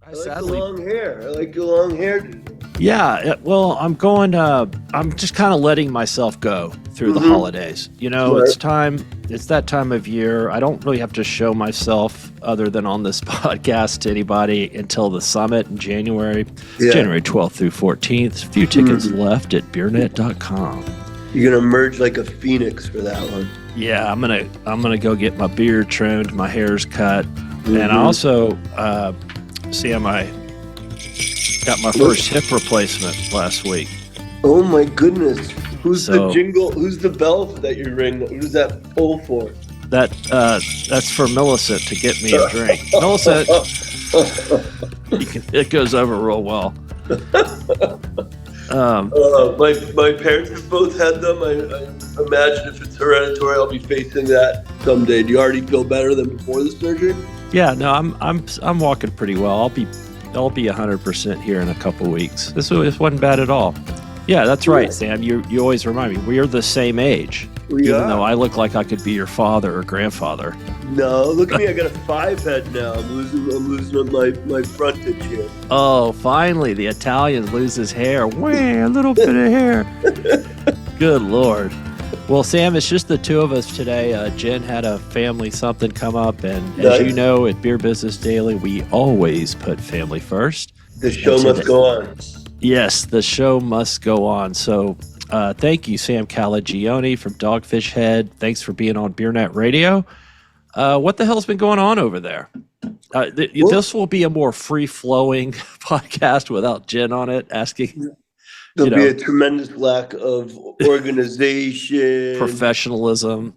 I like the long hair. I like your long hair, dude. Yeah, well, I'm going. I'm just kind of letting myself go through the holidays. You know, Right. it's time. It's that time of year. I don't really have to show myself other than on this podcast to anybody until the summit in January, Yeah. January 12th through 14th. A few tickets left at beernet.com. You're gonna emerge like a phoenix for that one. Yeah, I'm gonna go get my beard trimmed, my hair's cut, and I also, Sam, I got my first hip replacement last week. Oh my goodness! Who's So- the jingle? Who's the bell that you ring? Who's that pull for? That's for Millicent to get me a drink. Millicent, it goes over real well. My parents have both had them. I imagine if it's hereditary, I'll be facing that someday. Do you already feel better than before the surgery? Yeah, no, I'm walking pretty well. I'll be 100% here in a couple weeks. This wasn't bad at all. Yeah, that's right, Sam. You always remind me we are the same age. We even are. though I look like I could be your father or grandfather. No, look at me. I got a 5 head now. I'm losing my frontage here. Oh, finally, the Italian loses hair. Wah, a little bit of hair. Good Lord. Well, Sam, it's just the two of us today. Jen had a family something come up, and as you know, at Beer Business Daily, we always put family first. The show must go on. Yes, the show must go on. So thank you, Sam Calagione from Dogfish Head. Thanks for being on BeerNet Radio. What the hell's been going on over there? This will be a more free-flowing podcast without Jen on it, asking. There'll be a tremendous lack of organization, professionalism,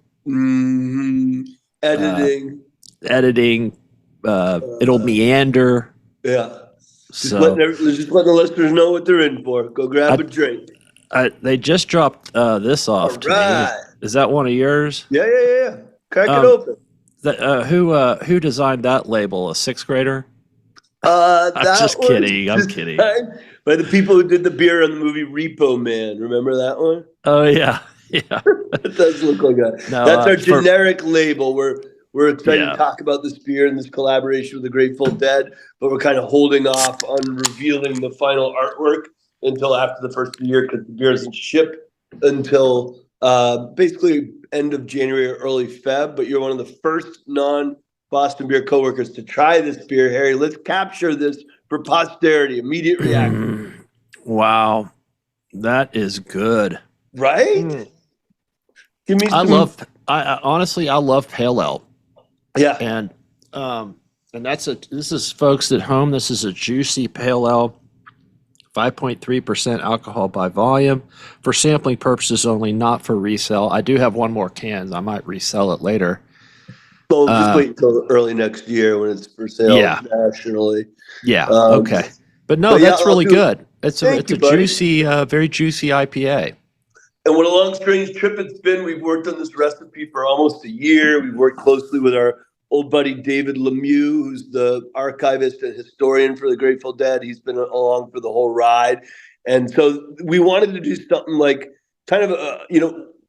editing. It'll meander. Yeah. Just letting the listeners know what they're in for. Go grab a drink. They just dropped this off to me. Is that one of yours? Yeah. Crack it open. Who designed that label? A sixth grader? I'm just kidding. I'm kidding. By the people who did the beer on the movie Repo Man. Remember that one? Oh, yeah. It does look like that. No, that's our generic label. We're excited to talk about this beer and this collaboration with the Grateful Dead, but we're kind of holding off on revealing the final artwork until after the first of the year because the beer doesn't ship until basically end of January or early Feb. But you're one of the first non-Boston Beer coworkers to try this beer, Harry. Let's capture this for posterity. Immediate reaction. Wow, that is good. Right? Give me. Honestly, I love pale ale. Yeah, and this is folks at home. This is a juicy pale ale, 5.3% alcohol by volume, for sampling purposes only, not for resale. I do have one more can. I might resell it later. Well, just wait until early next year when it's for sale nationally. Yeah. Okay. But that's really good. It's a buddy. juicy, very juicy IPA. And what a long, strange trip it's been. We've worked on this recipe for almost a year. We've worked closely with our old buddy David Lemieux, who's the archivist and historian for the Grateful Dead. He's been along for the whole ride. And so we wanted to do something like kind of,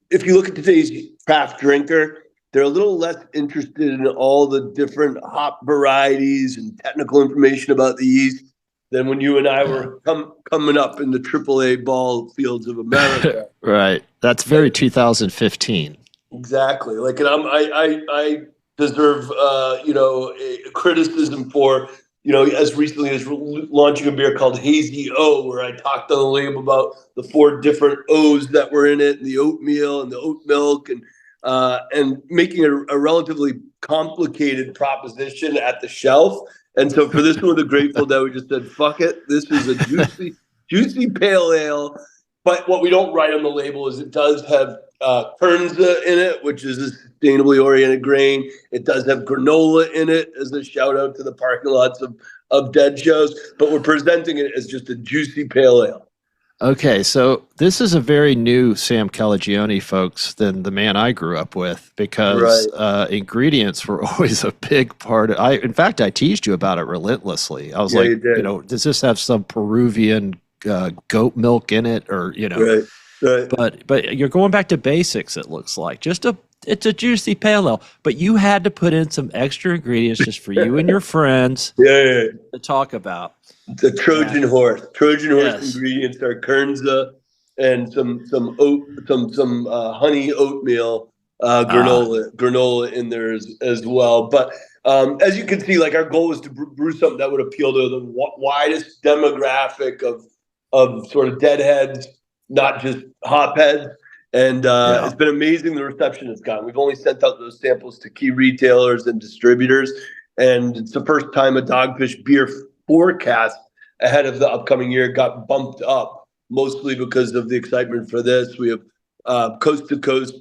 if you look at today's craft drinker, they're a little less interested in all the different hop varieties and technical information about the yeast than when you and I were coming up in the AAA ball fields of America. Right. That's very 2015. Exactly. Like, and I deserve, a criticism for, as recently as launching a beer called Hazy O, where I talked on the label about the 4 different O's that were in it, and the oatmeal and the oat milk, and making it a relatively complicated proposition at the shelf. And so for this one with the Grateful Dead, we just said, fuck it. This is a juicy pale ale. But what we don't write on the label is it does have Kernza in it, which is a sustainably oriented grain. It does have granola in it as a shout out to the parking lots of Dead shows. But we're presenting it as just a juicy pale ale. Okay, so this is a very new Sam Calagione, folks, than the man I grew up with, because ingredients were always a big part. In fact, I teased you about it relentlessly. I was like, does this have some Peruvian goat milk in it, or Right. But you're going back to basics. It looks like just a it's a juicy pale ale, but you had to put in some extra ingredients just for you and your friends Yeah. to talk about. The Trojan horse. Trojan horse Yes. ingredients are kernza and some honey oatmeal Ah, granola in there as well. But as you can see, like our goal was to brew something that would appeal to the widest demographic of sort of deadheads, not just hopheads. And yeah. it's been amazing the reception it's gotten. We've only sent out those samples to key retailers and distributors, and it's the first time a Dogfish beer forecast ahead of the upcoming year got bumped up, mostly because of the excitement for this. We have coast to coast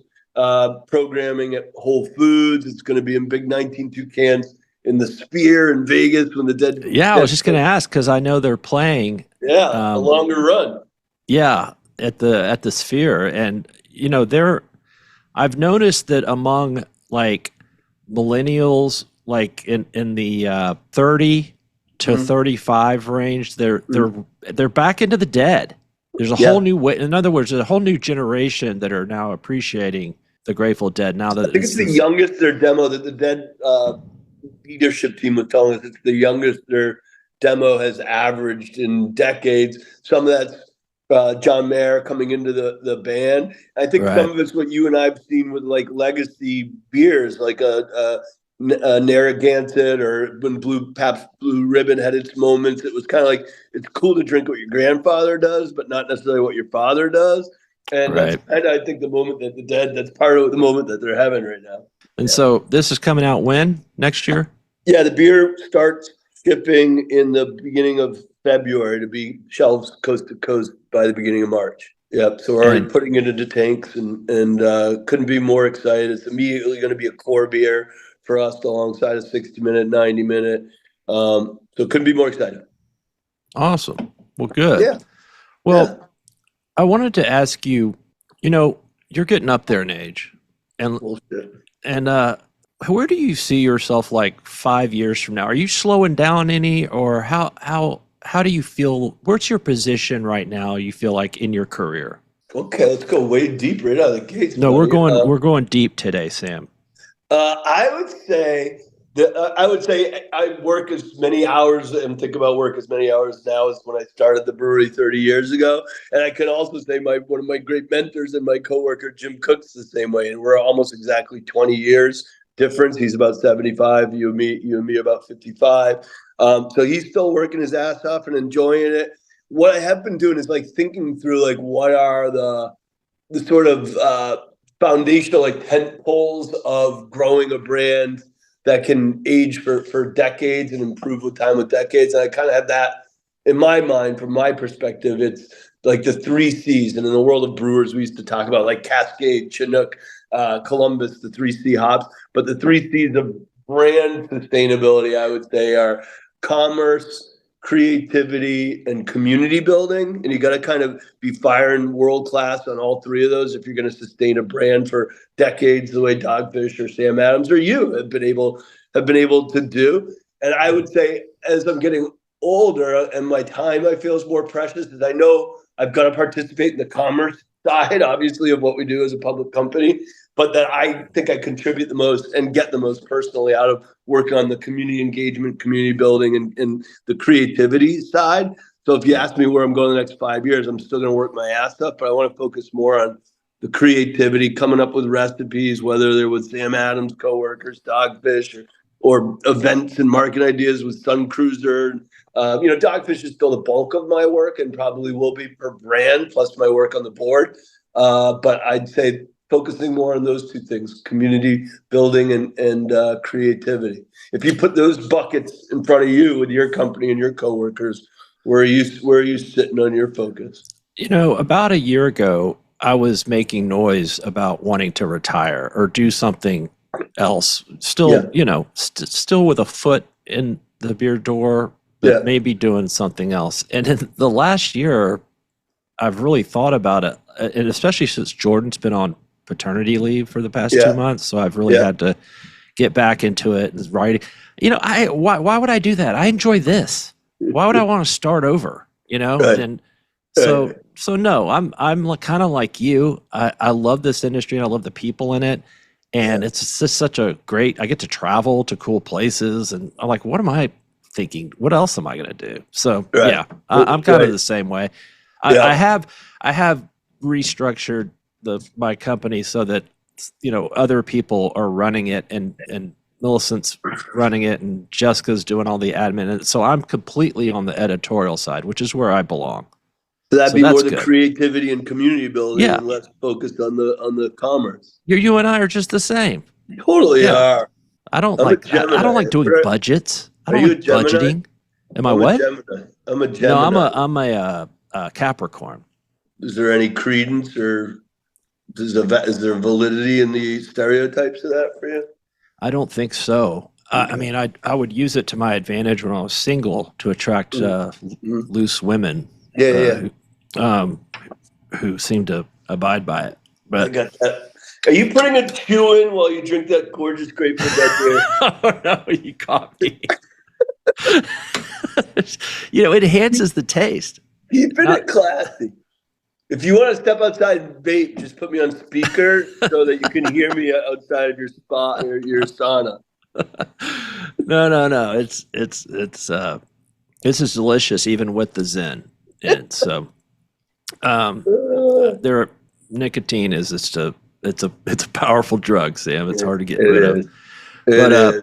programming at Whole Foods. It's going to be in big 19.2 cans in the Sphere in Vegas when the Yeah, I was just going to ask because I know they're playing. A longer run. Yeah, at the Sphere, and I've noticed that among like millennials, like in the 30 to 35 range, they're back into the dead. There's a whole new way. In other words, there's a whole new generation that are now appreciating the Grateful Dead. Now that I think it's the youngest their demo that the Dead leadership team was telling us. It's the youngest their demo has averaged in decades. Some of that's John Mayer coming into the band. I think some of it's what you and I've seen with like legacy beers, like a Narragansett, or when Pabst Blue Ribbon had its moments. It was kind of like, it's cool to drink what your grandfather does, but not necessarily what your father does. And that's kind of, I think, the moment that the Dead, that's part of the moment that they're having right now. And so this is coming out when? Next year? Yeah, the beer starts shipping in the beginning of February to be shelves coast to coast by the beginning of March. Yep. So we're already putting it into tanks and couldn't be more excited. It's immediately going to be a core beer for us alongside a 60-minute, 90-minute. So couldn't be more excited. Awesome. Well, good. Yeah. Well, I wanted to ask you, you're getting up there in age. And where do you see yourself like 5 years from now? Are you slowing down any, or how do you feel? What's your position right now? You feel like in your career? Okay, let's go way deep right out of the gates. No, we're going deep today, Sam. I would say I work as many hours and think about work as many hours now as when I started the brewery 30 years ago. And I can also say one of my great mentors and my coworker Jim Cook's the same way, and we're almost exactly 20 years difference. He's about 75. You and me about 55. So he's still working his ass off and enjoying it. What I have been doing is like thinking through like what are the sort of foundational like tent poles of growing a brand that can age for decades and improve with time with decades. And I kind of have that in my mind. From my perspective, it's like the 3 C's. And in the world of brewers, we used to talk about like Cascade, Chinook, Columbus, the 3 C hops. But the 3 C's of brand sustainability, I would say, are commerce, creativity, and community building. And you got to kind of be firing world class on all 3 of those if you're going to sustain a brand for decades, the way Dogfish or Sam Adams or you have been able to do. And I would say, as I'm getting older and my time I feel is more precious, as I know I've got to participate in the commerce side, obviously, of what we do as a public company, but that I think I contribute the most and get the most personally out of working on the community engagement, community building, and the creativity side. So if you ask me where I'm going the next 5 years, I'm still going to work my ass off, but I want to focus more on the creativity, coming up with recipes, whether they're with Sam Adams, coworkers, Dogfish, or events and market ideas with Sun Cruiser. Dogfish is still the bulk of my work and probably will be per brand, plus my work on the board. But I'd say focusing more on those 2 things, community building and creativity. If you put those buckets in front of you with your company and your coworkers, where are you sitting on your focus? About a year ago, I was making noise about wanting to retire or do something else. Still, still with a foot in the beer door, but maybe doing something else. And in the last year, I've really thought about it, and especially since Jordan's been on paternity leave for the past 2 months, so I've really had to get back into it and writing. Why would I do that? I enjoy this. Why would I want to start over? And so no, I'm kind of like you. I love this industry and I love the people in it. And it's just such a great, I get to travel to cool places, and I'm like, what am I thinking? What else am I going to do? So Right. yeah, I'm kind of the same way. I, Yeah. I have restructured my company so that, other people are running it, and Millicent's running it, and Jessica's doing all the admin. And so I'm completely on the editorial side, which is where I belong. So that'd So be more that's the good. creativity and community building, Yeah. and less focused on the commerce. You and I are just the same. Totally Yeah. are. I don't I'm a like I don't Gemini. like doing budgets. I Are don't you a like Gemini? budgeting. Am I I'm a what? Gemini. I'm a No, Gemini. I'm a Capricorn. Is there any credence or is there validity in the stereotypes of that for you? I don't think so. I mean, I would use it to my advantage when I was single to attract Mm-hmm. loose women. Yeah. Who seem to abide by it. I But got that. Are you putting a chew in while you drink that gorgeous Grateful Dead beer? oh no, you caught me. It enhances the taste. Keeping it classy. If you want to step outside and vape, just put me on speaker so that you can hear me outside of your spot or your sauna. No. It's this is delicious even with the Zen. And so nicotine is it's a powerful drug, Sam. It's hard to get rid of. But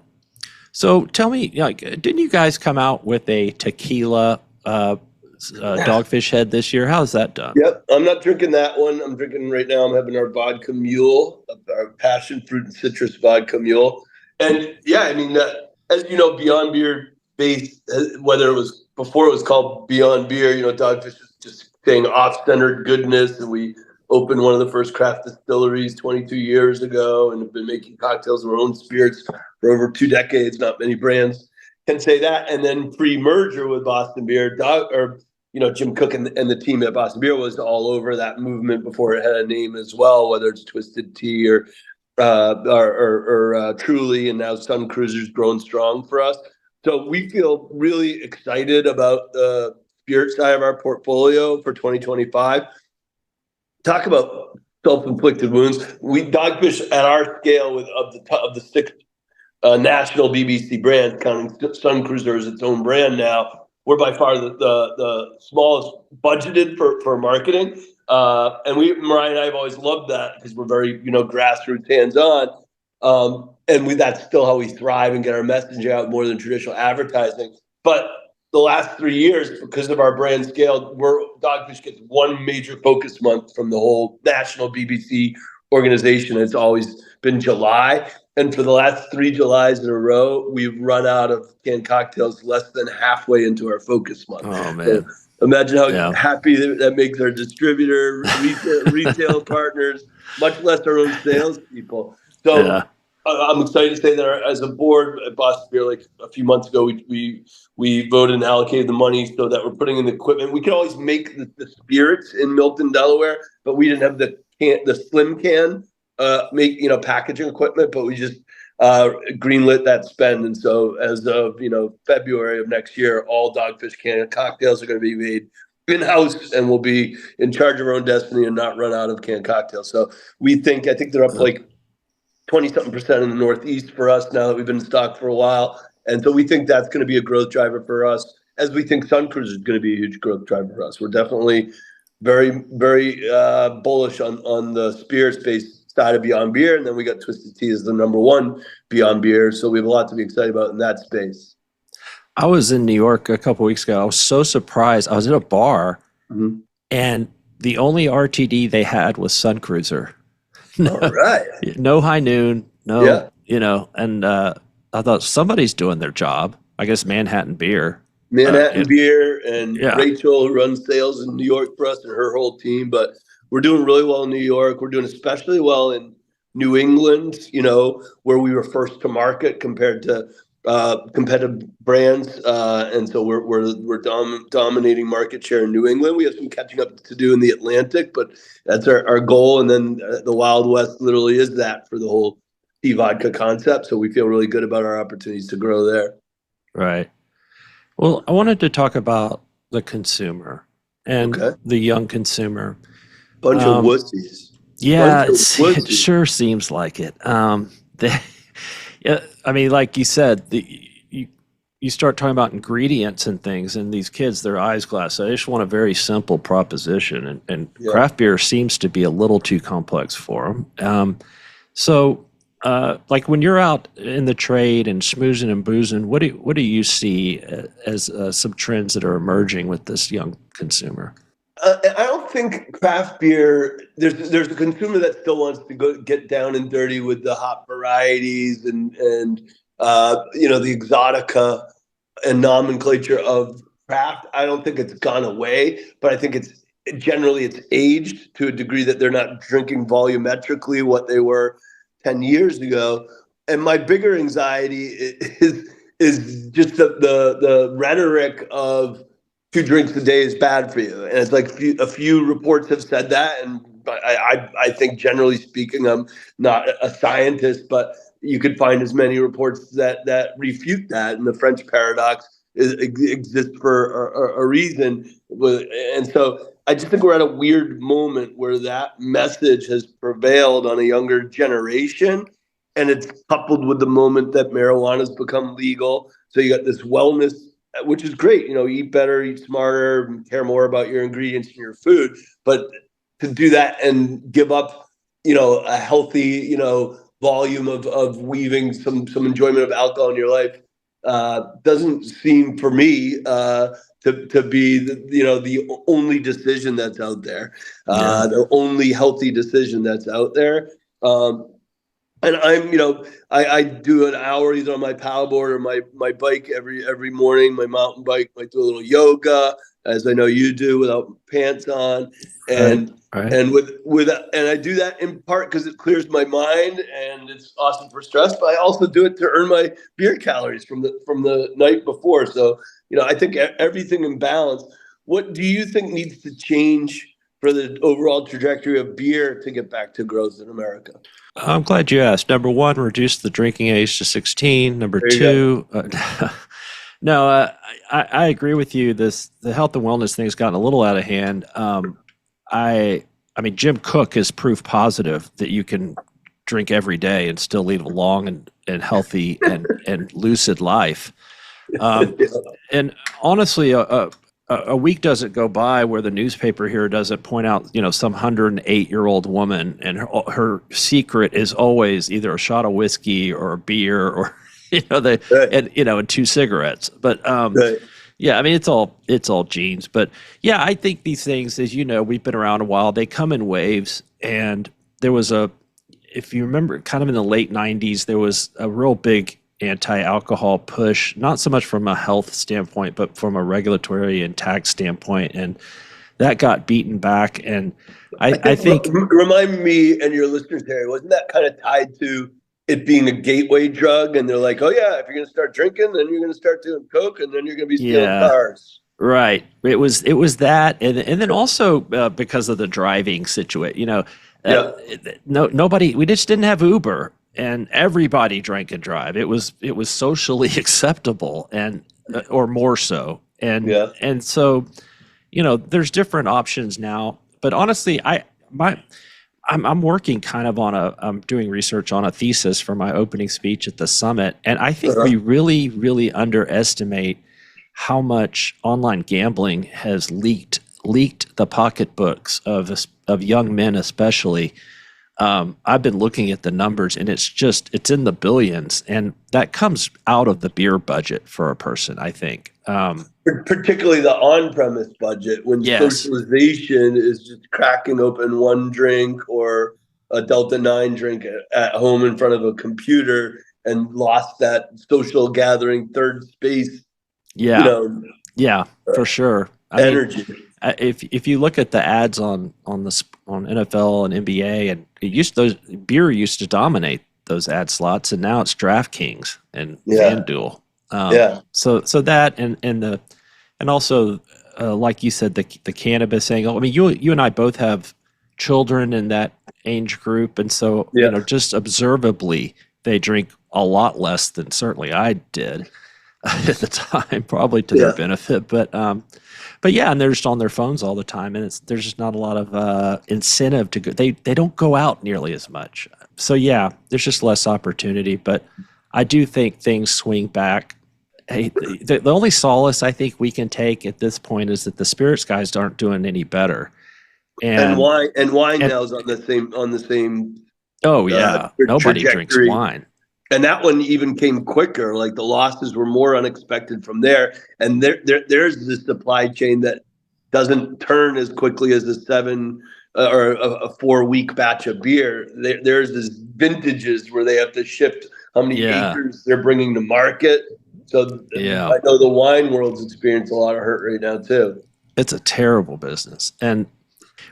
so tell me, didn't you guys come out with a tequila Dogfish Head this year? How's that done? Yep, I'm not drinking that one. I'm drinking right now. I'm having our vodka mule, our passion fruit and citrus vodka mule. And yeah, I mean, as you know, Beyond Beer base, whether it was before it was called Beyond Beer, Dogfish is just saying off-centered goodness. And we opened one of the first craft distilleries 22 years ago and have been making cocktails of our own spirits for over 2 decades. Not many brands can say that. And then pre-merger with Boston Beer, Jim Cook and the team at Boston Beer was all over that movement before it had a name as well, whether it's Twisted Tea or Truly, and now Sun Cruiser's grown strong for us. So we feel really excited about the spirit side of our portfolio for 2025. Talk about self-inflicted wounds. Dogfish at our scale of the 6 national BBC brands, counting Sun Cruiser as its own brand now. We're by far the smallest budgeted for marketing. And Mariah and I have always loved that because we're very, grassroots, hands-on. And that's still how we thrive and get our message out more than traditional advertising. But the last 3 years, because of our brand scale, Dogfish gets one major focus month from the whole national BBC organization. It's always been July. And for the last 3 Julys in a row, we've run out of canned cocktails less than halfway into our focus month. Oh, man. So imagine how happy that makes our distributor, retail partners, much less our own salespeople. So I'm excited to say that as a board at Boston Beer, like a few months ago, we voted and allocated the money so that we're putting in the equipment. We could always make the spirits in Milton, Delaware, but we didn't have the slim can packaging equipment, but we just greenlit that spend. And so as of, February of next year, all Dogfish canned cocktails are going to be made in-house, and we'll be in charge of our own destiny and not run out of canned cocktails. So I think they're up like 20-something% in the Northeast for us now that we've been in stock for a while. And so we think that's going to be a growth driver for us, as we think Sun Cruiser is going to be a huge growth driver for us. We're definitely very, very bullish on the spirit-based side of Beyond Beer. And then we got Twisted Tea as the number 1 Beyond Beer. So we have a lot to be excited about in that space. I was in New York a couple of weeks ago. I was so surprised. I was at a bar, and the only RTD they had was Sun Cruiser. All right. No High Noon. No, and I thought somebody's doing their job. I guess Manhattan Beer. Beer and Rachel, who runs sales in New York for us, and her whole team. But we're doing really well in New York. We're doing especially well in New England, where we were first to market compared to competitive brands. And so we're dominating market share in New England. We have some catching up to do in the Atlantic, but that's our goal. And then the Wild West literally is that for the whole tea vodka concept. So we feel really good about our opportunities to grow there. Right. Well, I wanted to talk about the consumer and the young consumer. Bunch of wussies. Yeah, Bunch of it wussies. sure seems like it. Yeah, I mean, like you said, you start talking about ingredients and things, and these kids, their eyes glass. So they just want a very simple proposition, and Yeah. craft beer seems to be a little too complex for them. Like when you're out in the trade and schmoozing and boozing, what do you see as some trends that are emerging with this young consumer? I don't think craft beer. There's a consumer that still wants to go get down and dirty with the hop varieties and the exotica and nomenclature of craft. I don't think it's gone away, but I think it's aged to a degree that they're not drinking volumetrically what they were 10 years ago. And my bigger anxiety is just the rhetoric of 2 drinks a day is bad for you, and it's like a few reports have said that, and I think generally speaking, I'm not a scientist, but you could find as many reports that refute that, and the French paradox exists for a reason, and so I just think we're at a weird moment where that message has prevailed on a younger generation, and it's coupled with the moment that marijuana has become legal. So you got this wellness, which is great. Eat better, eat smarter, care more about your ingredients in your food. But to do that and give up, a healthy, volume of weaving some enjoyment of alcohol in your life doesn't seem for me to be the only decision that's out there, Yeah. the only healthy decision that's out there. And I do an hour either on my paddleboard or my bike every morning, my mountain bike. I do a little yoga, as I know you do, without pants on, Right. and Right. and I do that in part because it clears my mind and it's awesome for stress. But I also do it to earn my beer calories from the night before. So I think everything in balance. What do you think needs to change for the overall trajectory of beer to get back to growth in America? I'm glad you asked. Number one, reduce the drinking age to 16. Number There you go. two, no, I agree with you. The health and wellness thing has gotten a little out of hand. I mean, Jim Cook is proof positive that you can drink every day and still lead a long and healthy and lucid life. Um, and honestly, a week doesn't go by where the newspaper here doesn't point out, some 108-year-old woman, and her secret is always either a shot of whiskey or a beer or, Right, and 2 cigarettes. But right. yeah, I mean, it's all genes. But yeah, I think these things, as you know, we've been around a while. They come in waves, and there was if you remember, kind of in the late '90s, there was a real big anti-alcohol push, not so much from a health standpoint, but from a regulatory and tax standpoint, and that got beaten back. And I I think think, remind me and your listeners, Harry, wasn't that kind of tied to it being a gateway drug? And they're like, oh yeah, if you're going to start drinking, then you're going to start doing coke, and then you're going to be stealing yeah, cars. right. It was that, and then also because of the driving situation, uh, Yeah, nobody, we just didn't have Uber, and everybody drank and drive. It was socially acceptable, and or more so, yeah. and so there's different options now. But honestly, I'm working kind of I'm doing research on a thesis for my opening speech at the summit, and I think Uh-huh. we really, really underestimate how much online gambling has leaked the pocketbooks of young men, especially. I've been looking at the numbers, and it's in the billions, and that comes out of the beer budget for a person, I think. Particularly the on-premise budget, when Yes. socialization is just cracking open one drink or a Delta 9 drink at home in front of a computer, and lost that social gathering third space, you Yeah. know, Yeah, for sure. I mean, energy. if you look at the ads on NFL and NBA, and those beer used to dominate those ad slots, and now it's DraftKings and Yeah, FanDuel. yeah. So that and also like you said, the cannabis angle. I mean, you and I both have children in that age group, and so Yeah. just observably they drink a lot less than certainly I did. at the time, probably to their Yeah. benefit. But yeah, and they're just on their phones all the time, and there's just not a lot of incentive to go. They don't go out nearly as much. So yeah, there's just less opportunity. But I do think things swing back. Hey, the only solace I think we can take at this point is that the spirits guys aren't doing any better. And And wine and now is on the same oh yeah, nobody drinks trajectory. wine. And that one even came quicker. Like the losses were more unexpected from there. And there's this supply chain that doesn't turn as quickly as a 4 week batch of beer. There's this vintages where they have to shift how many Yeah, acres they're bringing to market. So yeah. I know the wine world's experiencing a lot of hurt right now too. It's a terrible business. And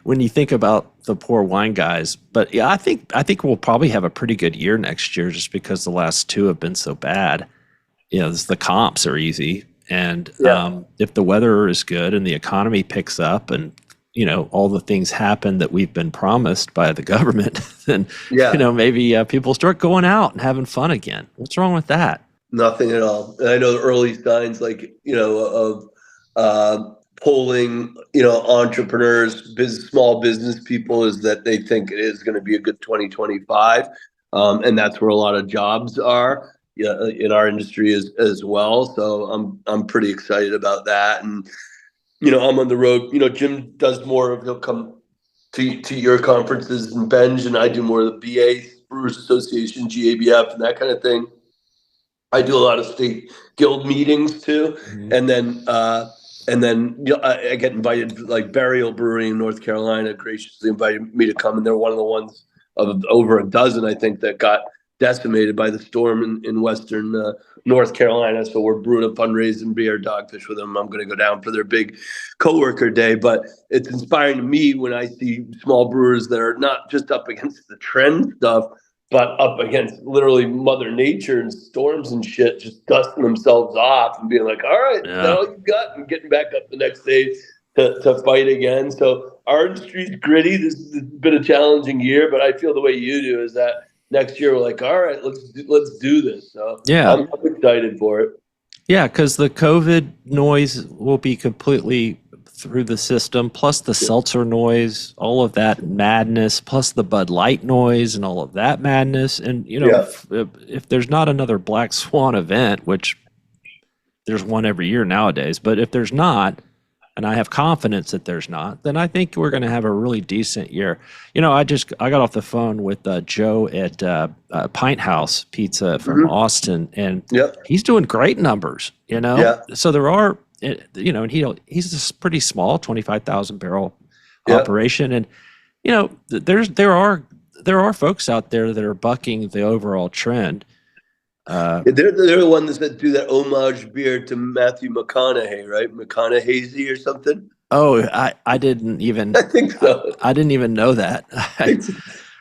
when you think about the poor wine guys, but yeah, I think we'll probably have a pretty good year next year just because the last two have been so bad. The comps are easy, and Yeah. if the weather is good and the economy picks up, and all the things happen that we've been promised by the government, then Yeah. maybe people start going out and having fun again. What's wrong with that? Nothing at all. And I know the early signs, like of polling, entrepreneurs, small business people, is that they think it is going to be a good 2025, and that's where a lot of jobs are. Yeah, in our industry as well. So I'm pretty excited about that. And I'm on the road. Jim does more of he'll come to your conferences and Benj, and I do more of the BA Brewers Association, GABF, and that kind of thing. I do a lot of state guild meetings too, Mhm. and then I get invited. Like Burial Brewery in North Carolina graciously invited me to come, and they're one of the ones of over a dozen, I think, that got decimated by the storm in western North Carolina. So we're brewing a fundraising beer Dogfish with them. I'm going to go down for their big coworker day, but it's inspiring to me when I see small brewers that are not just up against the trend stuff, but up against literally Mother Nature and storms and shit, just dusting themselves off and being like, all right, is that Yeah. all you got? And getting back up the next day to fight again. So our industry's gritty. This has been a challenging year, but I feel the way you do is that next year we're like, all right, let's do this. So Yeah. I'm excited for it. Yeah, because the COVID noise will be completely through the system, plus the seltzer noise, all of that madness, plus the Bud Light noise and all of that madness. And, Yeah. if there's not another Black Swan event, which there's one every year nowadays, but if there's not, and I have confidence that there's not, then I think we're going to have a really decent year. I got off the phone with Joe at Pint House Pizza from Mm-hmm. Austin, and Yep. he's doing great numbers. Yeah. So there are, and he's a pretty small 25,000 barrel Yep. operation, and there are folks out there that are bucking the overall trend. They're the ones that do that homage beer to Matthew McConaughey, right? McConaughey or something. Oh, I didn't even I think so. I didn't even know that.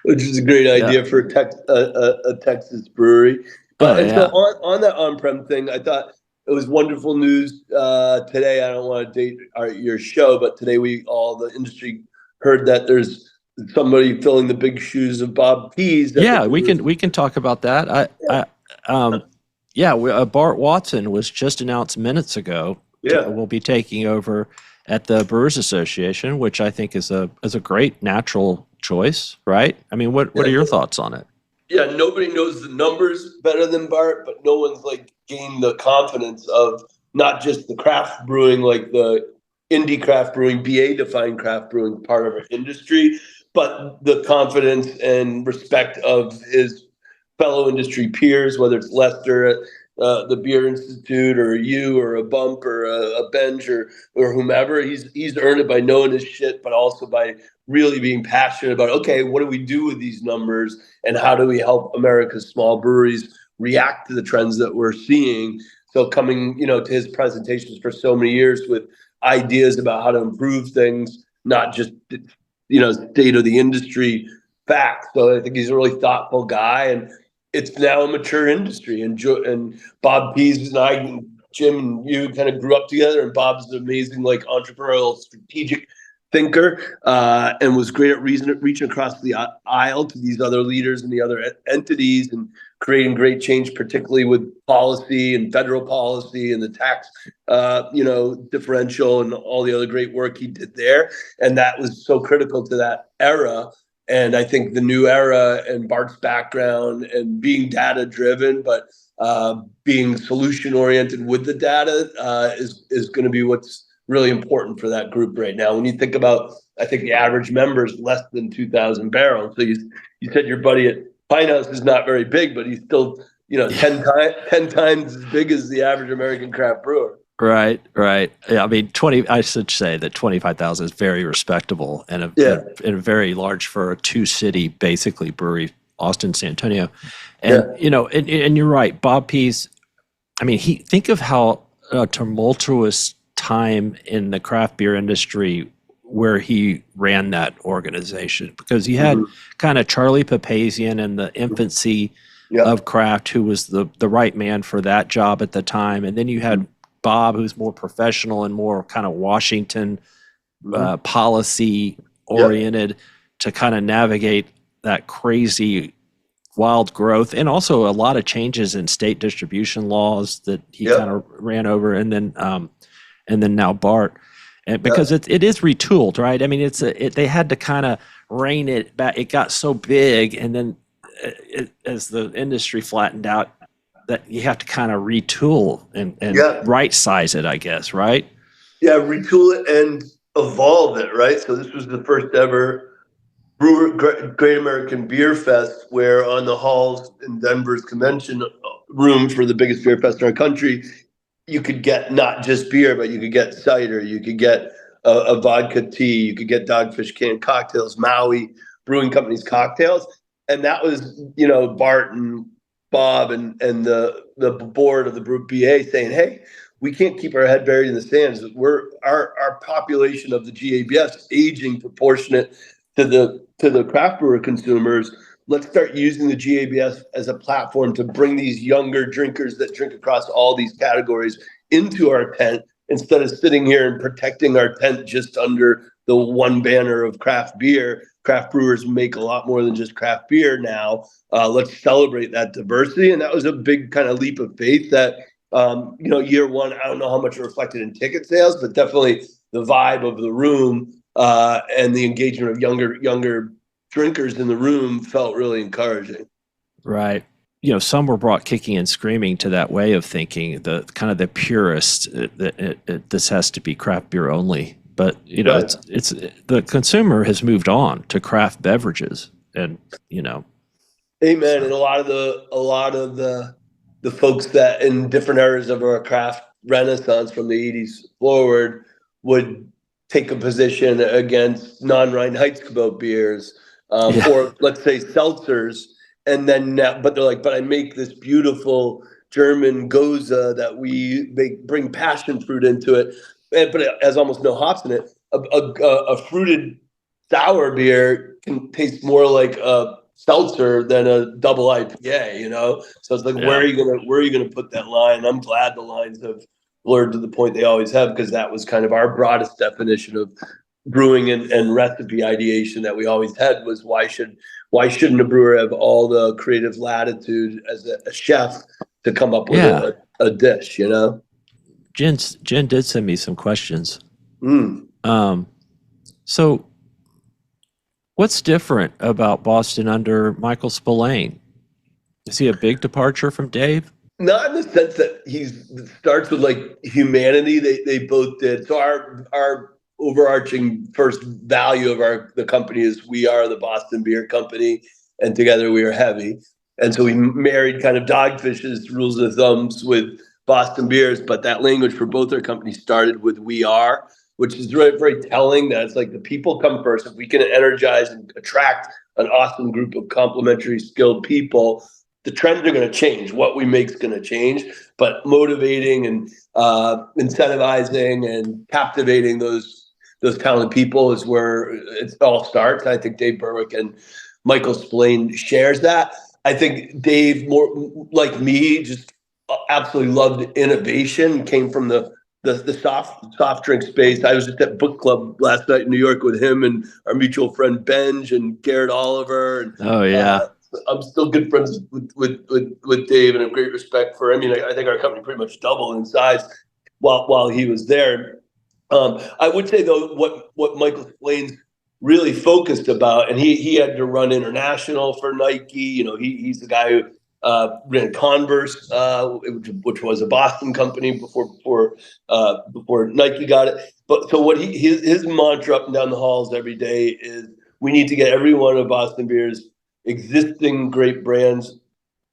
Which is a great Yeah. idea for a Texas brewery. Oh But and so yeah. on that on-prem thing, I thought it was wonderful news today. I don't want to date your show, but today all the industry heard that there's somebody filling the big shoes of Bob Pease. Yeah, we can talk about that. Bart Watson was just announced minutes ago. Yeah. Will be taking over at the Brewers Association, which I think is a great natural choice, right? I mean, what are your thoughts on it? Yeah, nobody knows the numbers better than Bart, but no one's like gained the confidence of not just the craft brewing, like the indie craft brewing, BA defined craft brewing part of our industry, but the confidence and respect of his fellow industry peers, whether it's Lester at the Beer Institute or you or a Bump or a Benj or whomever. He's earned it by knowing his shit, but also by really being passionate about, okay, what do we do with these numbers and how do we help America's small breweries react to the trends that we're seeing? So coming, to his presentations for so many years with ideas about how to improve things, not just, state of the industry facts. So I think he's a really thoughtful guy, and it's now a mature industry. And Bob Pease and I, and Jim and you kind of grew up together, and Bob's an amazing, like, entrepreneurial, strategic thinker, and was great at reaching across the aisle to these other leaders and the other entities, and creating great change, particularly with policy and federal policy and the tax, differential and all the other great work he did there. And that was so critical to that era. And I think the new era and Bart's background and being data driven, but being solution oriented with the data is going to be what's really important for that group right now. When you think about, I think the average member is less than 2,000 barrels. So you said your buddy at Pine House is not very big, but he's still 10 times as big as the average American craft brewer. Right. Yeah, I mean, I should say that 25,000 is very respectable and a very large for a two-city, basically, brewery, Austin, San Antonio. And, and you're right, Bob Pease, I mean, think of how tumultuous time in the craft beer industry where he ran that organization, because you had kind of Charlie Papazian in the infancy of craft, who was the right man for that job at the time. And then you had Bob, who's more professional and more kind of Washington policy oriented to kind of navigate that crazy wild growth, and also a lot of changes in state distribution laws that he kind of ran over. And then now Bart, and because it is retooled, right? I mean, they had to kind of rein it back. It got so big, and then as the industry flattened out, that you have to kind of retool and right size it, I guess, right? Yeah, retool it and evolve it, right? So this was the first ever Great American Beer Fest, where on the halls in Denver's convention room for the biggest beer fest in our country, you could get not just beer, but you could get cider, you could get a vodka tea, you could get Dogfish canned cocktails, Maui Brewing Company's cocktails. And that was, Bart and Bob and the board of the Brew BA saying, hey, we can't keep our head buried in the sands. Our population of the GABS aging proportionate to the craft brewer consumers. Let's start using the GABS as a platform to bring these younger drinkers that drink across all these categories into our tent, instead of sitting here and protecting our tent just under the one banner of craft beer. Craft brewers make a lot more than just craft beer now. Let's celebrate that diversity. And that was a big kind of leap of faith that, year one, I don't know how much it reflected in ticket sales, but definitely the vibe of the room and the engagement of younger drinkers in the room felt really encouraging. Right. Some were brought kicking and screaming to that way of thinking, the kind of the purist, this has to be craft beer only. But, it's the consumer has moved on to craft beverages, and, Amen. And a lot of the folks that in different eras of our craft renaissance from the 80s forward would take a position against non-Reinheitsgebot beers, or let's say seltzers. And then, but they're like, but I make this beautiful German Gose that we bring passion fruit into it, but it has almost no hops in it. A fruited sour beer can taste more like a seltzer than a double IPA, So it's like, where are you gonna put that line? I'm glad the lines have blurred to the point they always have, because that was kind of our broadest definition of brewing and recipe ideation that we always had, was why shouldn't a brewer have all the creative latitude as a chef to come up with a dish, Jen did send me some questions. So what's different about Boston under Michael Spillane? Is he a big departure from Dave? Not in the sense that he starts with like humanity. They both did. So our overarching first value of the company is we are the Boston Beer Company, and together we are heavy. And so we married kind of Dogfish's rules of thumbs with Boston Beers, but that language for both our companies started with we are, which is very, very telling that it's like the people come first. If we can energize and attract an awesome group of complementary skilled people, the trends are going to change. What we make is going to change, but motivating and incentivizing and captivating those talented people is where it all starts. I think Dave Berwick and Michael Spillane shares that. I think Dave, more like me, just absolutely loved innovation, came from the the soft drink space. I was at that book club last night in New York with him and our mutual friend Benj and Garrett Oliver. And Oh yeah. I'm still good friends with Dave and have great respect for. I mean, I think our company pretty much doubled in size while he was there. I would say though, what Michael Splain's really focused about, and he had to run international for Nike. You know, he's the guy who ran Converse, which was a Boston company before Nike got it. But so what his mantra up and down the halls every day is we need to get every one of Boston Beer's existing great brands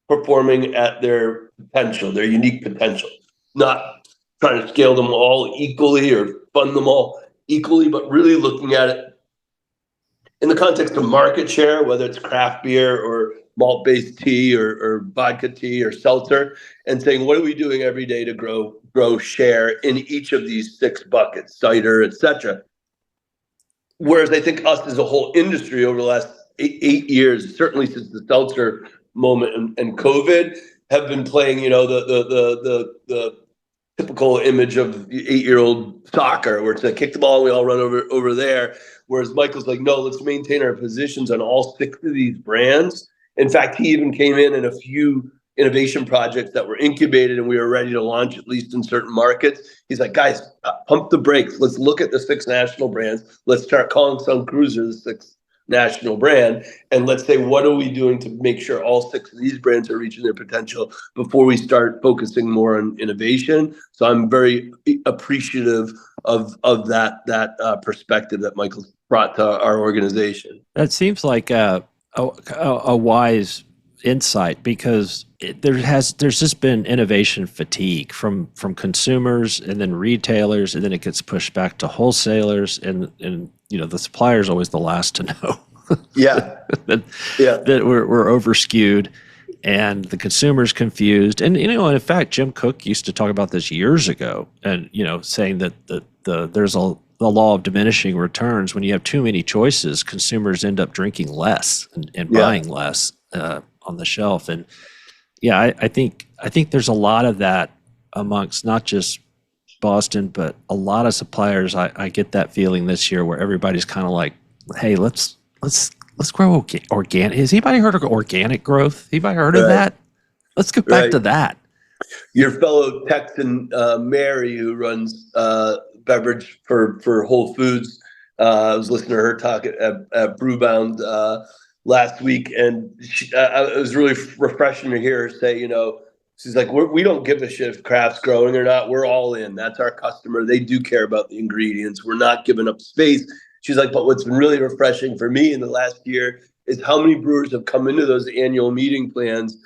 performing at their potential, their unique potential, not trying to scale them all equally or fund them all equally, but really looking at it in the context of market share, whether it's craft beer or malt-based tea or vodka tea or seltzer, and saying, what are we doing every day to grow share in each of these 6 buckets, cider, et cetera. Whereas I think us as a whole industry over the last 8 years, certainly since the seltzer moment and COVID, have been playing, you know, the typical image of 8-year-old soccer, where it's like kick the ball and we all run over there. Whereas Michael's like, no, let's maintain our positions on all 6 of these brands. In fact, he even came in a few innovation projects that were incubated and we were ready to launch, at least in certain markets. He's like, guys, pump the brakes. Let's look at the 6 national brands. Let's start calling Sun Cruiser the 6th national brand. And let's say, what are we doing to make sure all 6 of these brands are reaching their potential before we start focusing more on innovation? So I'm very appreciative of that perspective that Michael brought to our organization. That seems like a wise insight, because there's just been innovation fatigue from consumers and then retailers, and then it gets pushed back to wholesalers, and you know, the supplier's always the last to know. Yeah. that we're over skewed and the consumer's confused. And you know, in fact, Jim Cook used to talk about this years ago, and you know, saying that there's the law of diminishing returns. When you have too many choices, consumers end up drinking less and buying less on the shelf. And yeah, I think there's a lot of that amongst not just Boston, but a lot of suppliers. I get that feeling this year where everybody's kind of like, hey, let's grow organic. Has anybody heard of organic growth? Anybody heard of that? Let's go back to that. Your fellow Texan Mary, who runs beverage for Whole Foods, I was listening to her talk at Brewbound last week, and it was really refreshing to hear her say, you know, she's like, we don't give a shit if craft's growing or not. We're all in. That's our customer. They do care about the ingredients. We're not giving up space. She's like, but what's been really refreshing for me in the last year is how many brewers have come into those annual meeting plans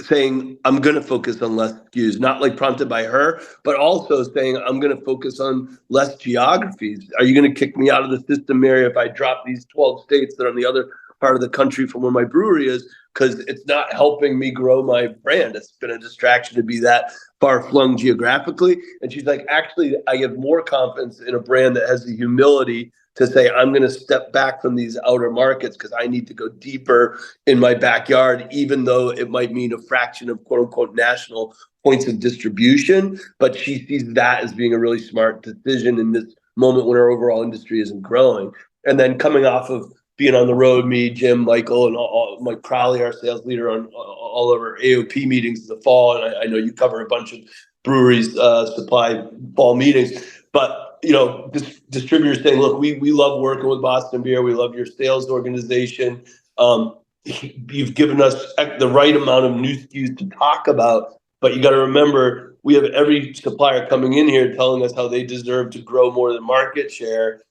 saying, I'm going to focus on less SKUs, not like prompted by her, but also saying, I'm going to focus on less geographies. Are you going to kick me out of the system, Mary, if I drop these 12 states that are on the other part of the country from where my brewery is? Because it's not helping me grow my brand. It's been a distraction to be that far flung geographically. And she's like, actually, I have more confidence in a brand that has the humility to say, I'm going to step back from these outer markets because I need to go deeper in my backyard, even though it might mean a fraction of quote unquote national points of distribution. But she sees that as being a really smart decision in this moment when our overall industry isn't growing. And then coming off of being on the road, me, Jim, Michael, and Mike Crowley, our sales leader, on all of our AOP meetings in the fall. And I know you cover a bunch of breweries supply fall meetings. But you know, distributors saying, look, we love working with Boston Beer. We love your sales organization. You've given us the right amount of new SKUs to talk about, but you got to remember, we have every supplier coming in here telling us how they deserve to grow more than market share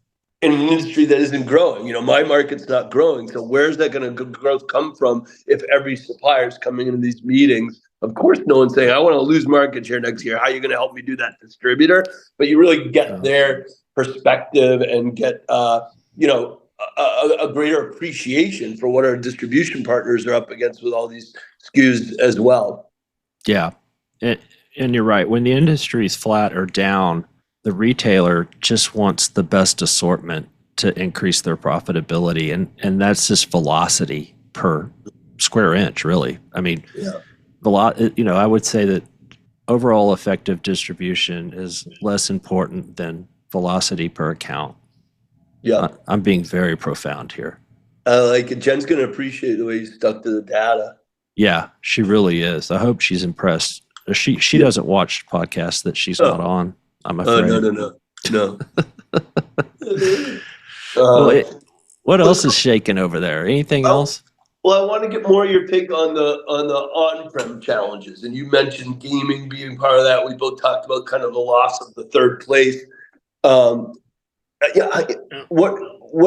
in an industry that isn't growing. You know, my market's not growing. So where's that going to growth come from if every supplier is coming into these meetings? Of course, no one's saying, I want to lose market share next year. How are you going to help me do that, distributor? But you really get their perspective and get, you know, a greater appreciation for what our distribution partners are up against with all these SKUs as well. Yeah. And you're right. When the industry is flat or down, the retailer just wants the best assortment to increase their profitability. And that's just velocity per square inch, really. I mean, you know, I would say that overall effective distribution is less important than velocity per account. Yeah. I'm being very profound here. I like it. Jen's going to appreciate the way you stuck to the data. Yeah, she really is. I hope she's impressed. She doesn't watch podcasts that she's not on, I'm afraid. No. Well, what else is shaking over there? Anything else? Well, I want to get more of your take on the on-prem challenges. And you mentioned gaming being part of that. We both talked about kind of the loss of the third place. What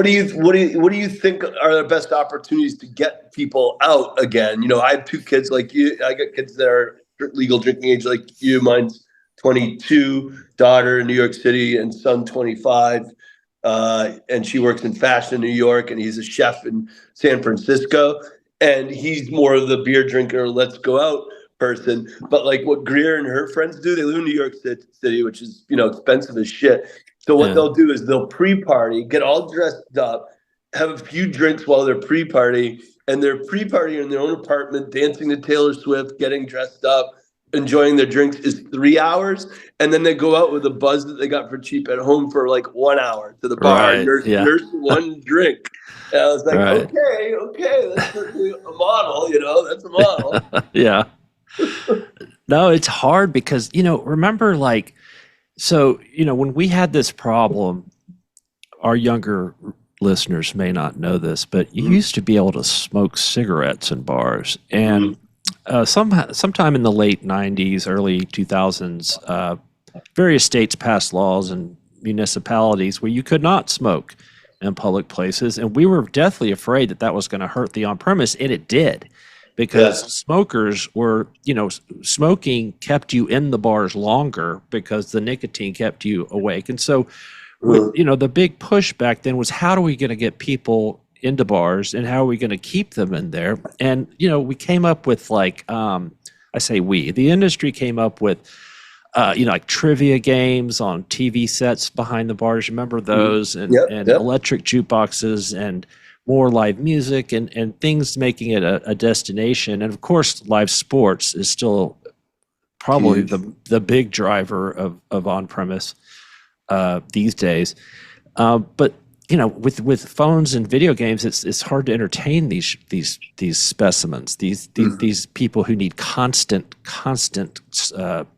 do you think are the best opportunities to get people out again? You know, I have two kids like you. I got kids that are legal drinking age like you. Mine's 22, daughter in New York City, and son 25. And she works in fashion in New York, and he's a chef in San Francisco. And he's more of the beer drinker, let's go out person. But like what Greer and her friends do, they live in New York City, which is, you know, expensive as shit. So what they'll do is they'll pre-party, get all dressed up, have a few drinks while they're pre-party, and they're pre-partying in their own apartment, dancing to Taylor Swift, getting dressed up, enjoying their drinks is 3 hours, and then they go out with a buzz that they got for cheap at home for like 1 hour to the bar, nurse one drink. And I was like, okay, that's a model, you know, that's a model. Yeah. No, it's hard because, you know, remember like, so, you know, when we had this problem, our younger listeners may not know this, but you used to be able to smoke cigarettes in bars. And sometime in the late 90s, early 2000s, various states passed laws and municipalities where you could not smoke in public places. And we were deathly afraid that that was going to hurt the on-premise, and it did. Because smokers were, you know, smoking kept you in the bars longer because the nicotine kept you awake. And so, you know, the big push back then was how are we going to get people into bars and how are we going to keep them in there? And, you know, we came up with like, the industry came up with, you know, like trivia games on TV sets behind the bars. Remember those? And electric jukeboxes and more live music and things making it a destination. And of course, live sports is still probably the big driver of on-premise these days. But you know, with phones and video games, it's hard to entertain these specimens, these people who need constant. What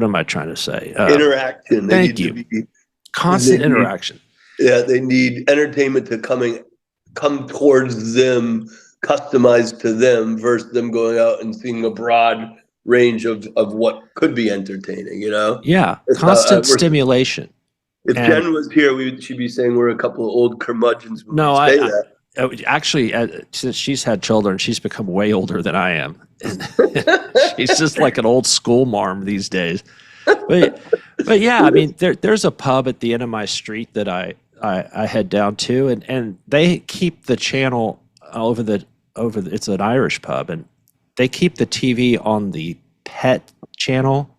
am I trying to say? Interaction. Thank you. Constant interaction. Yeah, they need entertainment to come towards them, customized to them, versus them going out and seeing a broad range of what could be entertaining, you know? Yeah, constant stimulation. If Jen was here, she'd be saying we're a couple of old curmudgeons. No, actually, since she's had children, she's become way older than I am. And she's just like an old school marm these days. But yeah, I mean, there's a pub at the end of my street that I head down to, and they keep the channel it's an Irish pub, and they keep the TV on the pet channel,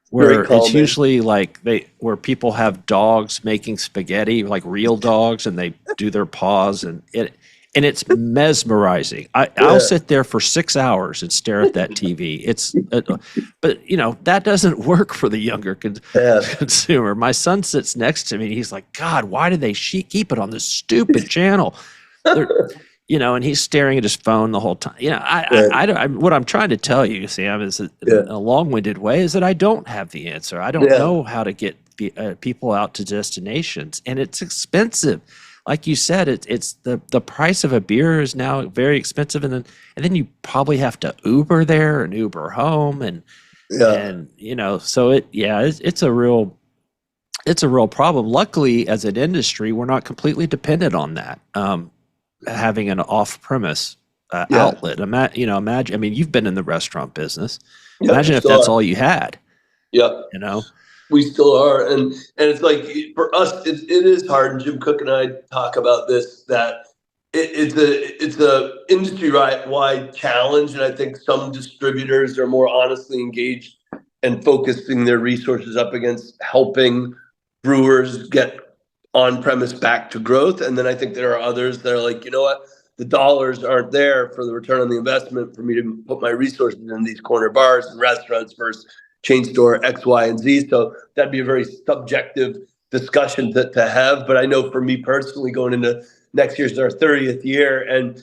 where it's usually like where people have dogs making spaghetti, like real dogs, and they do their paws, and it's mesmerizing. I'll sit there for 6 hours and stare at that TV. But you know, that doesn't work for the younger consumer. My son sits next to me and he's like, God, why do they keep it on this stupid channel? You know, and he's staring at his phone the whole time. You know, what I'm trying to tell you, Sam, is that in a long-winded way, is that I don't have the answer. I don't know how to get people out to destinations, and it's expensive. Like you said, it's the price of a beer is now very expensive, and then you probably have to Uber there and Uber home, and you know, so it's a real problem. Luckily, as an industry, we're not completely dependent on that. Having an off-premise outlet. Imagine. I mean, you've been in the restaurant business. Imagine if that's all you had. Yeah, you know. We still are, and it's like for us, it is hard. And Jim Cook and I talk about this, that it's a industry wide challenge, and I think some distributors are more honestly engaged and focusing their resources up against helping brewers get on premise back to growth. And then I think there are others that are like, you know what, the dollars aren't there for the return on the investment for me to put my resources in these corner bars and restaurants versus chain store X, Y, and Z. So that'd be a very subjective discussion to have. But I know for me personally, going into next year's our 30th year, and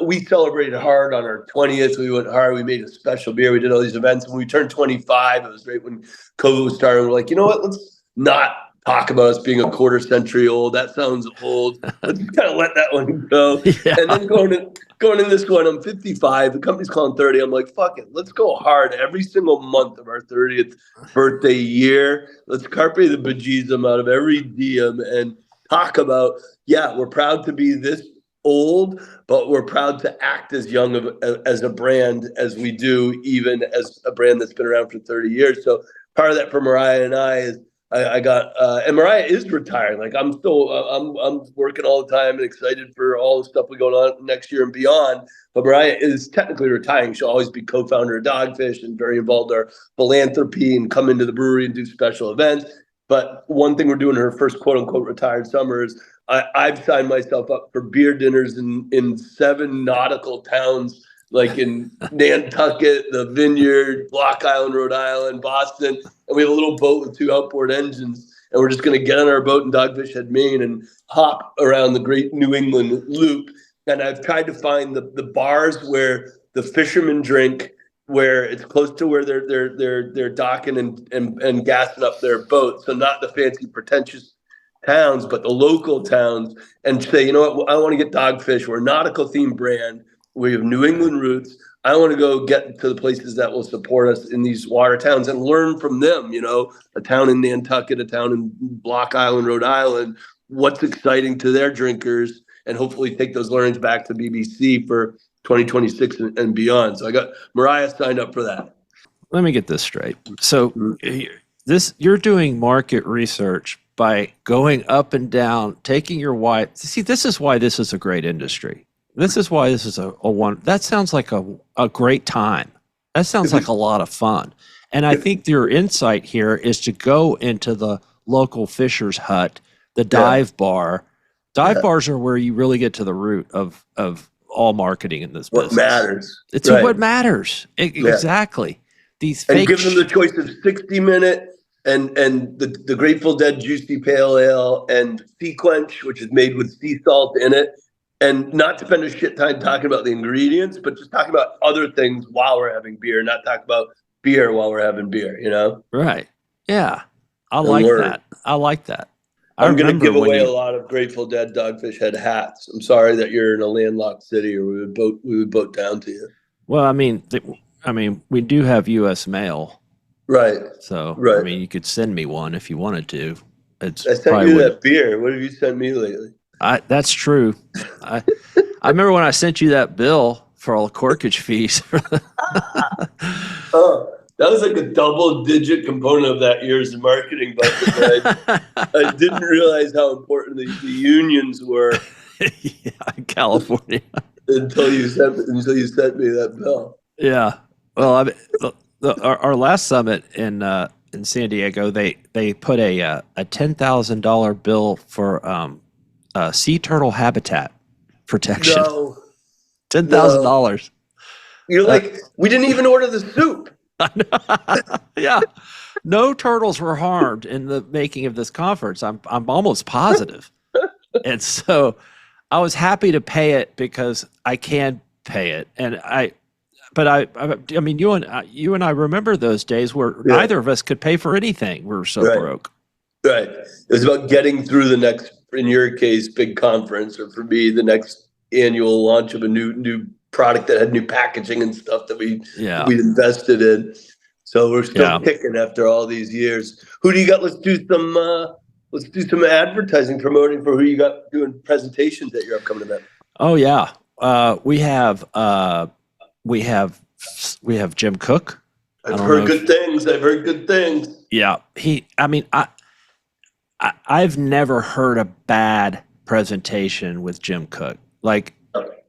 we celebrated hard on our 20th. We went hard. We made a special beer. We did all these events. When we turned 25, it was right when COVID started. We're like, you know what? Let's not talk about us being a quarter century old. That sounds old. Let's kind of let that one go. Yeah. And then going in this one, I'm 55. The company's calling 30. I'm like, fuck it. Let's go hard every single month of our 30th birthday year. Let's carpe the bejesus out of every diem and talk about, we're proud to be this old, but we're proud to act as young as a brand as we do, even as a brand that's been around for 30 years. So part of that for Mariah and I is I got, and Mariah is retired. Like I'm still, I'm working all the time and excited for all the stuff we going on next year and beyond. But Mariah is technically retiring. She'll always be co-founder of Dogfish and very involved in our philanthropy and come into the brewery and do special events. But one thing we're doing in her first quote unquote retired summer is I've signed myself up for beer dinners in 7 nautical towns, like in Nantucket, the Vineyard, Block Island, Rhode Island, Boston. And we have a little boat with 2 outboard engines. And we're just going to get on our boat in Dogfish Head, Maine and hop around the great New England loop. And I've tried to find the bars where the fishermen drink, where it's close to where they're docking and gassing up their boat. So not the fancy pretentious towns, but the local towns, and say, you know what, I want to get Dogfish. We're a nautical themed brand. We have New England roots. I want to go get to the places that will support us in these water towns and learn from them. A town in Nantucket, a town in Block Island, Rhode Island, what's exciting to their drinkers, and hopefully take those learnings back to BBC for 2026 and beyond. So I got Mariah signed up for that. Let me get this straight. So you're doing market research by going up and down, taking your wife. See, this is why this is a great industry. This is why this is a one. That sounds like a great time. That sounds like a lot of fun. And I think your insight here is to go into the local fisher's hut, the dive bar. Dive bars are where you really get to the root of all marketing in this business. What matters. It's what matters. Exactly. These and give them the choice of 60-minute and the Grateful Dead Juicy Pale Ale and Sea Quench, which is made with sea salt in it. And not spend a shit time talking about the ingredients, but just talking about other things while we're having beer, not talk about beer while we're having beer, Right. Yeah. I like that. I like that. I'm going to give away a lot of Grateful Dead Dogfish Head hats. I'm sorry that you're in a landlocked city, or we would boat down to you. Well, I mean, we do have U.S. mail. Right. So, right. I mean, you could send me one if you wanted to. I sent you that beer. What have you sent me lately? That's true. I remember when I sent you that bill for all the corkage fees. Oh, that was like a double-digit component of that year's marketing budget. I didn't realize how important the unions were. Yeah, in California. until you sent me that bill. Yeah. Well, I mean, our last summit in San Diego, they put a $10,000 bill for sea turtle habitat protection. No. $10,000. You're like, we didn't even order the soup. Yeah. No turtles were harmed in the making of this conference. I'm almost positive. And so I was happy to pay it because I can pay it. And I mean, you and I remember those days where neither of us could pay for anything. We were so broke. Right. It was about getting through the next, in your case, big conference, or for me, the next annual launch of a new product that had new packaging and stuff that we invested in. So we're still kicking after all these years. Who do you got? Let's do some advertising, promoting for who you got doing presentations at your upcoming event. Oh yeah. We have Jim Cook. I've heard good things. Yeah. I've never heard a bad presentation with Jim Cook. Like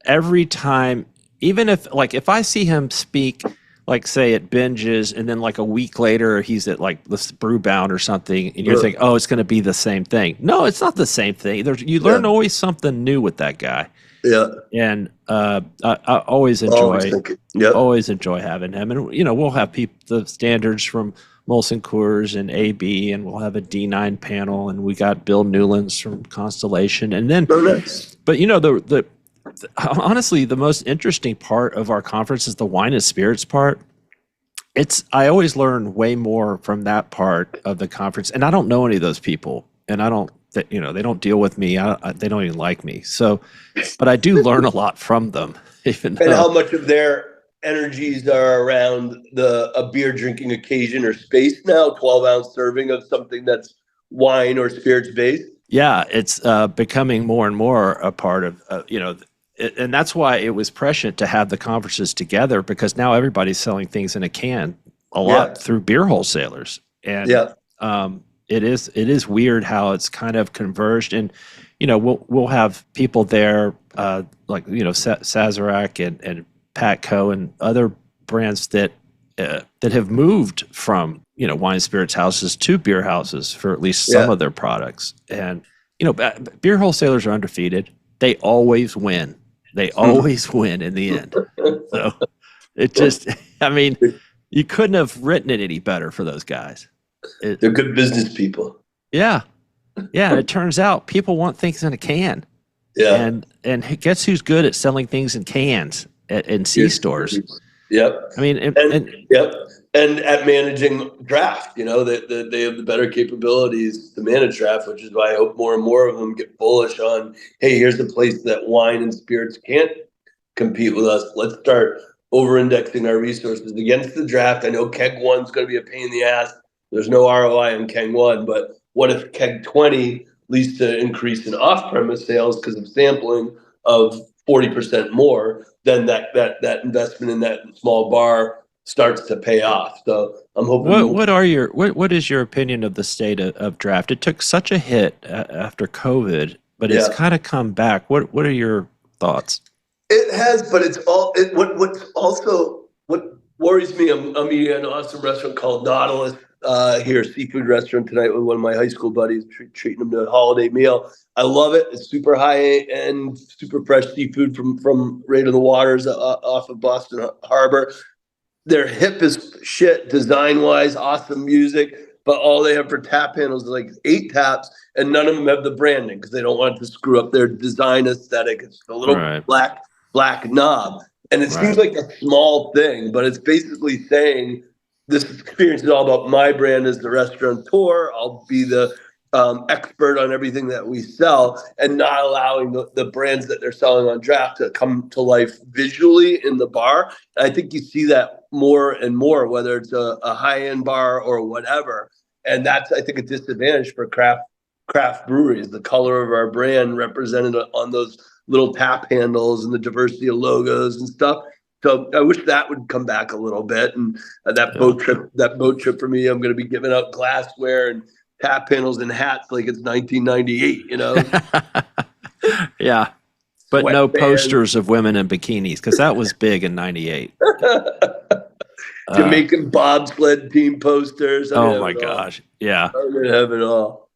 every time, even if I see him speak, like say at Binges, and then like a week later he's at like the Brewbound or something, and you're thinking, oh, it's going to be the same thing. No, it's not the same thing. You learn always something new with that guy. Yeah. And I always Always enjoy thinking. Yep. having him. And we'll have the standards from Molson Coors and AB, and we'll have a D9 panel, and we got Bill Newlands from Constellation, and then. Oh, nice. But honestly, the most interesting part of our conference is the wine and spirits part. I always learn way more from that part of the conference, and I don't know any of those people, and I don't. They don't deal with me. They don't even like me. So, but I do learn a lot from them. And how much of their energies are around a beer drinking occasion or space now? 12-ounce serving of something that's wine or spirits based. Yeah, it's becoming more and more a part of and that's why it was prescient to have the conferences together, because now everybody's selling things in a can a lot through beer wholesalers, and it is weird how it's kind of converged. And we'll have people there like Sazerac and Patco and other brands that have moved from wine and spirits houses to beer houses for at least some of their products. And beer wholesalers are undefeated. They always win. They always win in the end. So it just, I mean, you couldn't have written it any better for those guys. They're good business people. Yeah. Yeah. It turns out people want things in a can. Yeah. And guess who's good at selling things in cans in C-stores? Yep. I mean, and at managing draft, they have the better capabilities to manage draft, which is why I hope more and more of them get bullish on, hey, here's a place that wine and spirits can't compete with us. Let's start over-indexing our resources against the draft. I know Keg 1's going to be a pain in the ass. There's no ROI on Keg 1, but what if Keg 20 leads to an increase in off-premise sales because of sampling of 40% more? Then that investment in that small bar starts to pay off. So I'm hoping. What is your opinion of the state of draft? It took such a hit after COVID, but it's kind of come back. What are your thoughts? It has, but it's all. What worries me. I'm eating at an awesome restaurant called Nautilus here, seafood restaurant tonight with one of my high school buddies, treating them to a holiday meal. I love it. It's super high end, super fresh seafood from right in the waters off of Boston Harbor. They're hip as shit, design wise, awesome music, but all they have for tap handles is like 8 taps, and none of them have the branding because they don't want to screw up their design aesthetic. It's a little black knob, and it seems like a small thing, but it's basically saying this experience is all about my brand as the restaurateur. I'll be the expert on everything that we sell, and not allowing the brands that they're selling on draft to come to life visually in the bar. And I think you see that more and more, whether it's a high-end bar or whatever. And that's, I think, a disadvantage for craft breweries. The color of our brand represented on those little tap handles and the diversity of logos and stuff. So I wish that would come back a little bit. And that boat trip for me, I'm going to be giving out glassware and tap handles and hats like it's 1998, Yeah, but no posters of women in bikinis, because that was big in 98. Jamaican bobsled team posters. Oh my gosh. Yeah. I'm going to have it all.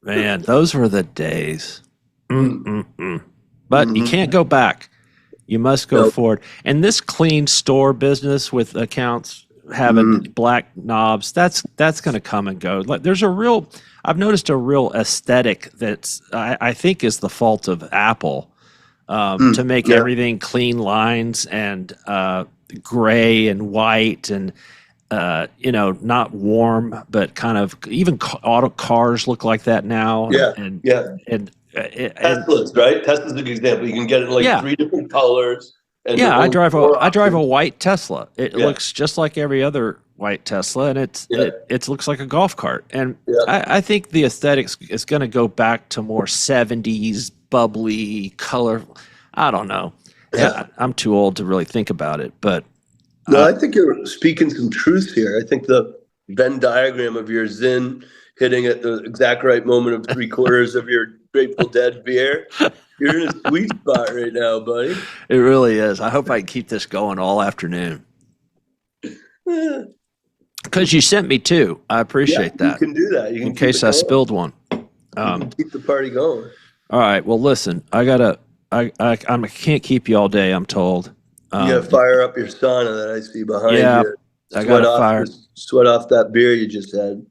Man, those were the days. But you can't go back. You must go forward. And this clean store business with accounts having black knobs, that's going to come and go. Like, I've noticed a real aesthetic that's I think is the fault of Apple, to make everything clean lines and gray and white and not warm, but kind of even auto cars look like that now. And Tesla's, right? Tesla's a good example. You can get it in like 3 different colors. And I drive a white Tesla. It looks just like every other white Tesla, and it looks like a golf cart. And I think the aesthetics is going to go back to more 70s bubbly color. I don't know. I'm too old to really think about it, but no, I think you're speaking some truth here. I think the Venn diagram of your Zin hitting at the exact right moment of 3/4 of your Grateful Dead beer. You're in a sweet spot right now, buddy. It really is. I hope I can keep this going all afternoon. Because you sent me 2. I appreciate that. You can do that. In case I spilled one. You can keep the party going. All right. Well, listen, I gotta I can't keep you all day, I'm told. You gotta fire up your sauna that I see behind Yeah, you. I got to fire. Sweat off that beer you just had.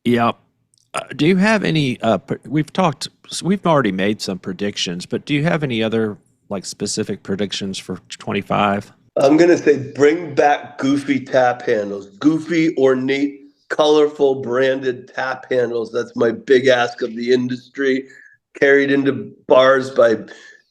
Yeah. Do you have any? We've already made some predictions, but do you have any other like specific predictions for 25? I'm gonna say bring back goofy tap handles, goofy, ornate, colorful, branded tap handles. That's my big ask of the industry. Carried into bars by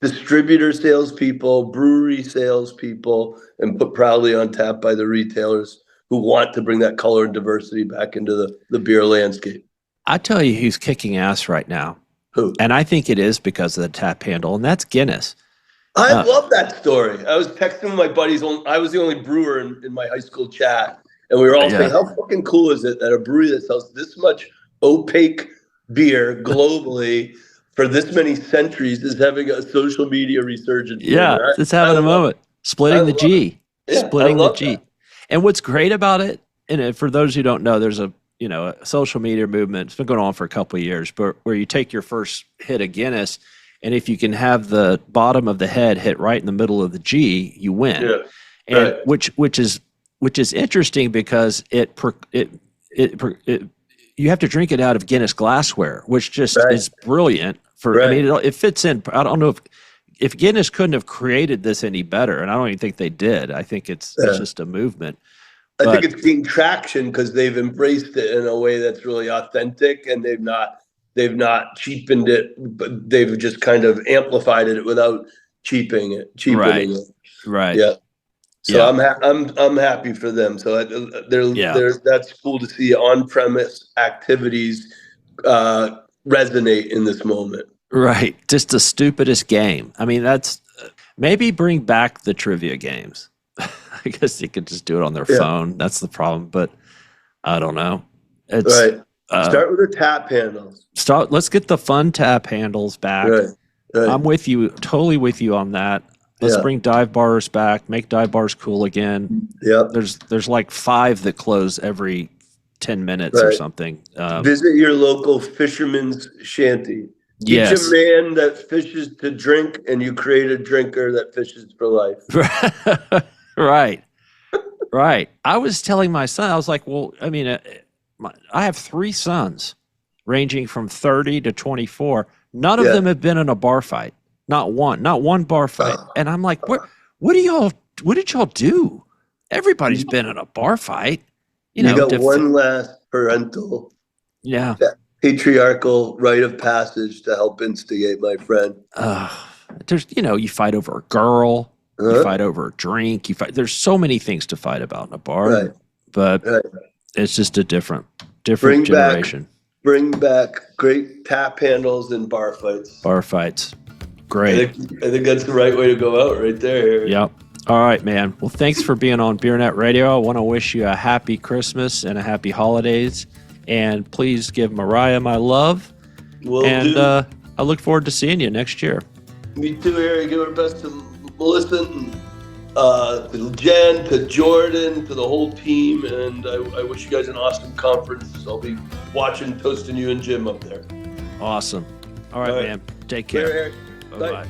distributor salespeople, brewery salespeople, and put proudly on tap by the retailers who want to bring that color and diversity back into the beer landscape. I tell you who's kicking ass right now. Who? And I think it is because of the tap handle, and that's Guinness. I love that story. I was texting my buddies. I was the only brewer in my high school chat, and we were all saying, how fucking cool is it that a brewery that sells this much opaque beer globally for this many centuries is having a social media resurgence? Yeah, it's having a moment. Splitting the G. Yeah, splitting the G. That. And what's great about it, and for those who don't know, there's a social media movement. It's been going on for a couple of years, but where you take your first hit of Guinness, and if you can have the bottom of the head hit right in the middle of the G, you win. Yeah, and which is interesting because you have to drink it out of Guinness glassware, which just is brilliant. I mean, it fits in. I don't know if Guinness couldn't have created this any better, and I don't even think they did. I think it's just a movement. I think it's gained traction because they've embraced it in a way that's really authentic, and they've not cheapened it, but they've just kind of amplified it without cheapening it. Right. Yeah. So I'm happy for them. So that's cool to see on-premise activities resonate in this moment. Right. Just the stupidest game. I mean, that's maybe bring back the trivia games. I guess they could just do it on their phone. That's the problem, but I don't know. It's right. Start with the tap handles. Let's get the fun tap handles back. Right. I'm with you, totally with you on that. Let's bring dive bars back, make dive bars cool again. Yep. There's like 5 that close every 10 minutes or something. Visit your local fisherman's shanty. Teach a man that fishes to drink, and you create a drinker that fishes for life. Right. I was telling my son, I was like, well, I mean, I have 3 sons ranging from 30 to 24. None of them have been in a bar fight. Not one bar fight. And I'm like, what did y'all do? Everybody's been in a bar fight. You got one last parental, patriarchal rite of passage to help instigate, my friend. There's, you fight over a girl. You fight over a drink. There's so many things to fight about in a bar, but it's just a different generation. Bring back great tap handles and bar fights. Great. I think that's the right way to go out right there. Yep. All right, man. Well, thanks for being on BeerNet Radio. I want to wish you a happy Christmas and a happy holidays. And please give Mariah my love. I look forward to seeing you next year. Me too, Harry. Give our best to Melissa and to Jen, to Jordan, to the whole team. And I wish you guys an awesome conference. I'll be watching, toasting you and Jim up there. Awesome. All right, man. Take care. Bye.